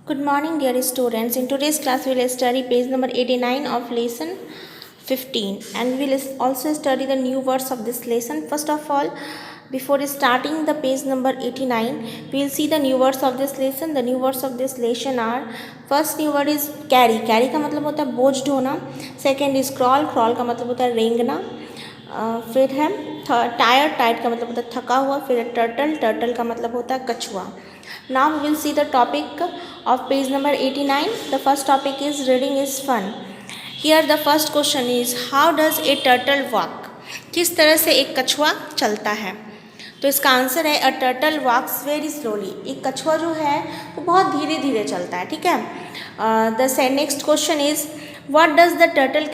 Good morning, dear students. In today's class, we will study page number 89 of lesson 15, and we will also study the new words of this lesson. First of all, before starting the page number 89, we will see the new words of this lesson. The new words of this lesson are: first new word is carry. Carry का मतलब होता है बोझ ढोना. Second is crawl. Crawl का मतलब होता है रेंगना. फिर है टायर. टायर का मतलब होता है थका हुआ. फिर है टर्टल. टर्टल का मतलब होता है कछुआ. Now we will see the topic of page number 89. The first topic is reading is fun. Here the first question is how does a turtle walk? किस तरह से एक कछुआ चलता है? तो इसका आंसर है a turtle walks very slowly. एक कछुआ जो है वो बहुत धीरे धीरे चलता है. ठीक है. The next question is what does the turtle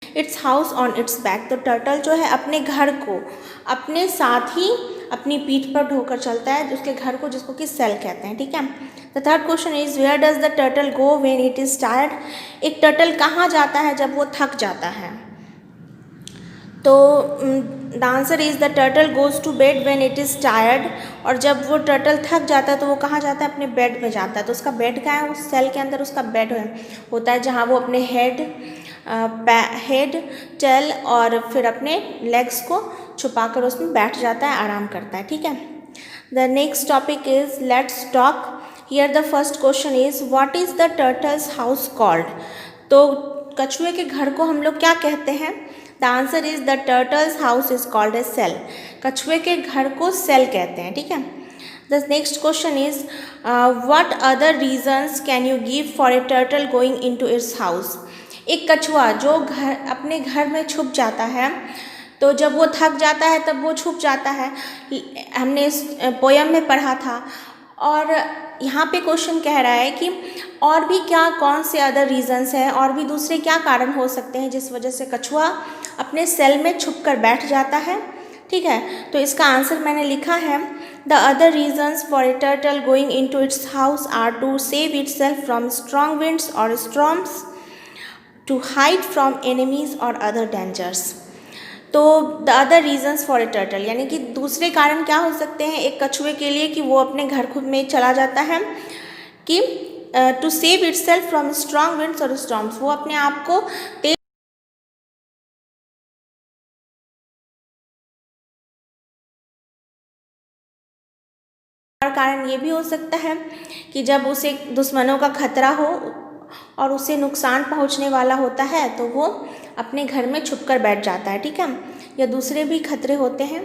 it's house on it's back. तो टर्टल जो है अपने घर को अपने साथ ही अपनी पीठ पर ढोकर चलता है, उसके घर को, जिसको कि सेल कहते हैं. ठीक है. The third question is where does the turtle go when it is tired. एक टर्टल कहाँ जाता है जब वो थक जाता है? तो the answer is the turtle goes to bed when it is tired. और जब वो टर्टल थक जाता है तो वो कहाँ जाता है? अपने बेड में जाता है. तो उसका बेड कहाँ है? उस सेल के अंदर उसका बेड होता है, जहाँ वो अपने हेड, टेल और फिर अपने लेग्स को छुपाकर उसमें बैठ जाता है, आराम करता है. ठीक है. The next topic is let's talk. Here the first question is what is the turtle's house called. तो कछुए के घर को हम लोग क्या कहते हैं? The answer is the turtle's house is called a shell. कछुए के घर को सेल कहते हैं. ठीक है. The next question is what other reasons can you give for a turtle going into its house. एक कछुआ जो अपने घर में छुप जाता है, तो जब वो थक जाता है तब वो छुप जाता है. हमने इस पोयम में पढ़ा था. और यहाँ पे क्वेश्चन कह रहा है कि और भी क्या, कौन से अदर रीजंस हैं, और भी दूसरे क्या कारण हो सकते हैं जिस वजह से कछुआ अपने सेल में छुप कर बैठ जाता है. ठीक है. तो इसका आंसर मैंने लिखा है the other reasons for a turtle going into its house are to save itself from strong winds और storms, to hide from enemies or other dangers. तो the other reasons for a turtle यानी कि दूसरे कारण क्या हो सकते हैं एक कछुए के लिए कि वो अपने घर खुद में चला जाता है कि to save itself from strong winds or storms. वो अपने आप को तेज कारण ये भी हो सकता है कि जब उसे दुश्मनों का खतरा हो और उसे नुकसान पहुंचने वाला होता है तो वो अपने घर में छुपकर बैठ जाता है. ठीक है. या दूसरे भी खतरे होते हैं,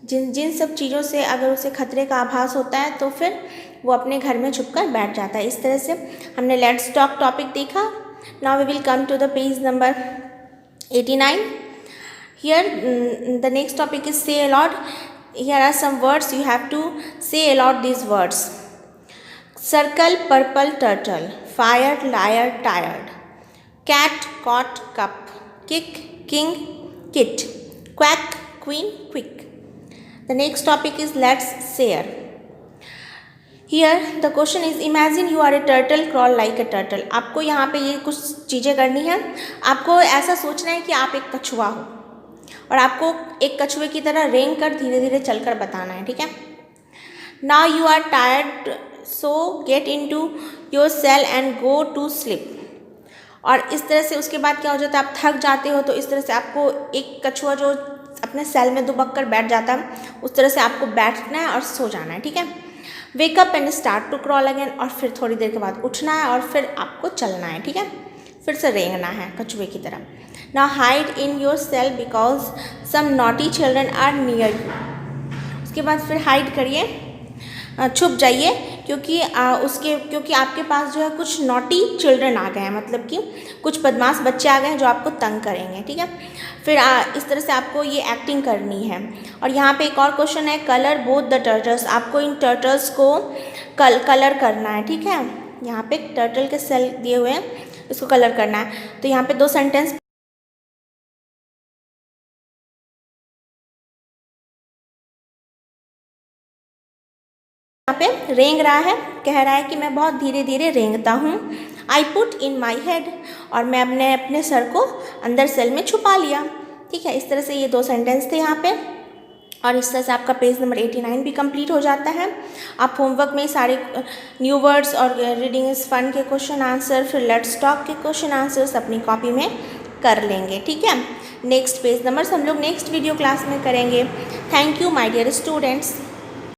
जिन सब चीज़ों से अगर उसे खतरे का आभास होता है तो फिर वो अपने घर में छुपकर बैठ जाता है. इस तरह से हमने लेट्स टॉक टॉपिक देखा. Now we will come to the page number 89. Here the next topic is say aloud. Here are some words, you have to say aloud these words. Circle, purple turtle. Fire, liar, tired. Cat, caught, cup. Kick, king, kit. Quack, queen, quick. The next topic is let's share. Here the question is imagine you are a turtle, crawl like a turtle. आपको यहाँ पे ये कुछ चीज़ें करनी है. आपको ऐसा सोचना है कि आप एक कछुआ हो और आपको एक कछुए की तरह रेंग कर धीरे धीरे चलकर बताना है. ठीक है. Now you are tired, so get into your cell and go to sleep. और इस तरह से उसके बाद क्या हो जाता है, आप थक जाते हो तो इस तरह से आपको एक कछुआ जो अपने सेल में दुबक कर बैठ जाता है उस तरह से आपको बैठना है और सो जाना है. ठीक है. Wake up and start to crawl again. और फिर थोड़ी देर के बाद उठना है और फिर आपको चलना है. ठीक है. फिर से रेंगना है कछुए की तरह. Now hide in your shell because some naughty children are near you. उसके बाद फिर हाइड करिए, छुप जाइए, क्योंकि आपके पास जो है कुछ नॉटी चिल्ड्रन आ गए हैं, मतलब कि कुछ बदमाश बच्चे आ गए हैं जो आपको तंग करेंगे. ठीक है. फिर इस तरह से आपको ये एक्टिंग करनी है. और यहाँ पे एक और क्वेश्चन है कलर बोथ द टर्टल्स. आपको इन टर्टल्स को कलर करना है. ठीक है. यहाँ पे टर्टल के सेल दिए हुए हैं, इसको कलर करना है. तो यहाँ पे दो सेंटेंस यहाँ पे रेंग रहा है, कह रहा है कि मैं बहुत धीरे धीरे रेंगता हूँ. I put in my head. और मैं अपने सर को अंदर सेल में छुपा लिया. ठीक है। इस तरह से ये 2 सेंटेंस थे यहाँ पे, और इस तरह से आपका पेज नंबर 89 भी कंप्लीट हो जाता है। आप होमवर्क में सारे न्यू वर्ड्स और रीडिंग इज फन के क्वेश्चन आंसर, फिर लेट्स टॉक के क्वेश्चन आंसर्स अपनी कॉपी में कर लेंगे, ठीक है। नेक्स्ट पेज नंबर्स हम लोग नेक्स्ट वीडियो क्लास में करेंगे। Thank you my dear students.